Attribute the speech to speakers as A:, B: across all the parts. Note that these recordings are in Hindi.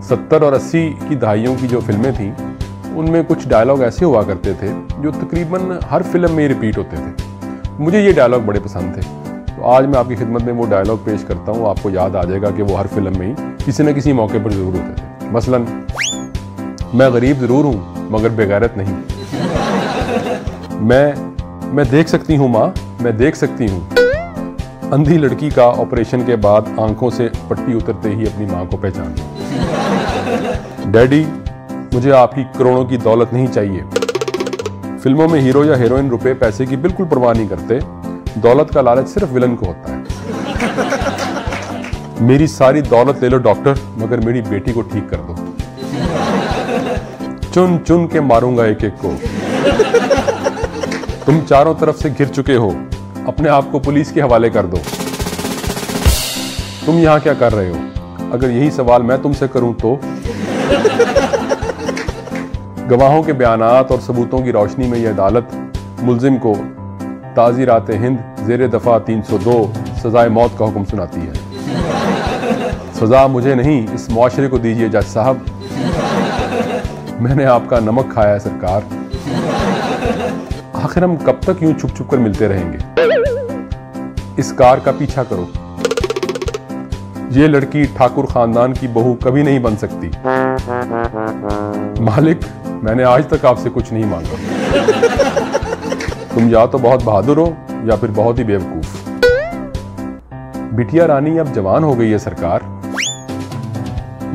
A: 70 और 80 की दहाइयों की जो फिल्में थीं उनमें कुछ डायलॉग ऐसे हुआ करते थे जो तकरीबन हर फिल्म में रिपीट होते थे। मुझे ये डायलॉग बड़े पसंद थे, तो आज मैं आपकी खिदमत में वो डायलॉग पेश करता हूँ। आपको याद आ जाएगा कि वो हर फिल्म में ही किसी न किसी मौके पर ज़रूर होते थे। मसलन, मैं गरीब ज़रूर हूँ मगर बेगैरत नहीं। मैं देख सकती हूँ माँ, मैं देख सकती हूँ। अंधी लड़की का ऑपरेशन के बाद आंखों से पट्टी उतरते ही अपनी माँ को पहचान ली। डैडी, मुझे आपकी करोड़ों की दौलत नहीं चाहिए। फिल्मों में हीरो या हीरोइन रुपए पैसे की बिल्कुल परवाह नहीं करते। दौलत का लालच सिर्फ विलन को होता है। मेरी सारी दौलत ले लो डॉक्टर, मगर मेरी बेटी को ठीक कर दो। चुन चुन के मारूंगा एक एक को। तुम चारों तरफ से घिर चुके हो, अपने आप को पुलिस के हवाले कर दो। तुम यहां क्या कर रहे हो? अगर यही सवाल मैं तुमसे करूं तो? गवाहों के बयानात और सबूतों की रोशनी में यह अदालत मुल्जिम को ताज़ीरात हिंद ज़ेरे दफ़ा 302 सजाए मौत का हुक्म सुनाती है। सजा मुझे नहीं, इस मुआशरे को दीजिए जज साहब। मैंने आपका नमक खाया है सरकार। आखिर हम कब तक यूं छुप छुप कर मिलते रहेंगे? इस कार का पीछा करो। ये लड़की ठाकुर खानदान की बहू कभी नहीं बन सकती। मालिक, मैंने आज तक आपसे कुछ नहीं मांगा। तुम या तो बहुत बहादुर हो या फिर बहुत ही बेवकूफ। बिटिया रानी अब जवान हो गई है सरकार।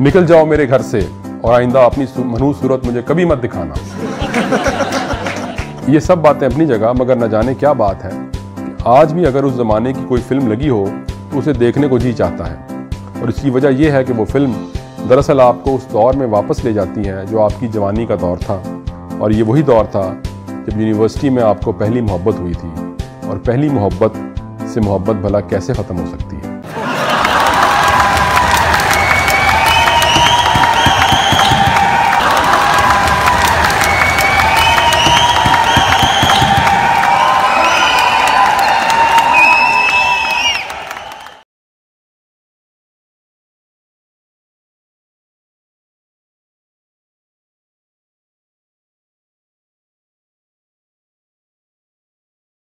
A: निकल जाओ मेरे घर से और आइंदा अपनी मनहूस सूरत मुझे कभी मत दिखाना। ये सब बातें अपनी जगह, मगर न जाने क्या बात है कि आज भी अगर उस जमाने की कोई फिल्म लगी हो तो उसे देखने को जी चाहता है। और इसकी वजह यह है कि वो फिल्म दरअसल आपको उस दौर में वापस ले जाती है जो आपकी जवानी का दौर था। और ये वही दौर था जब यूनिवर्सिटी में आपको पहली मोहब्बत हुई थी। और पहली मोहब्बत से मोहब्बत भला कैसे ख़त्म हो सकती है?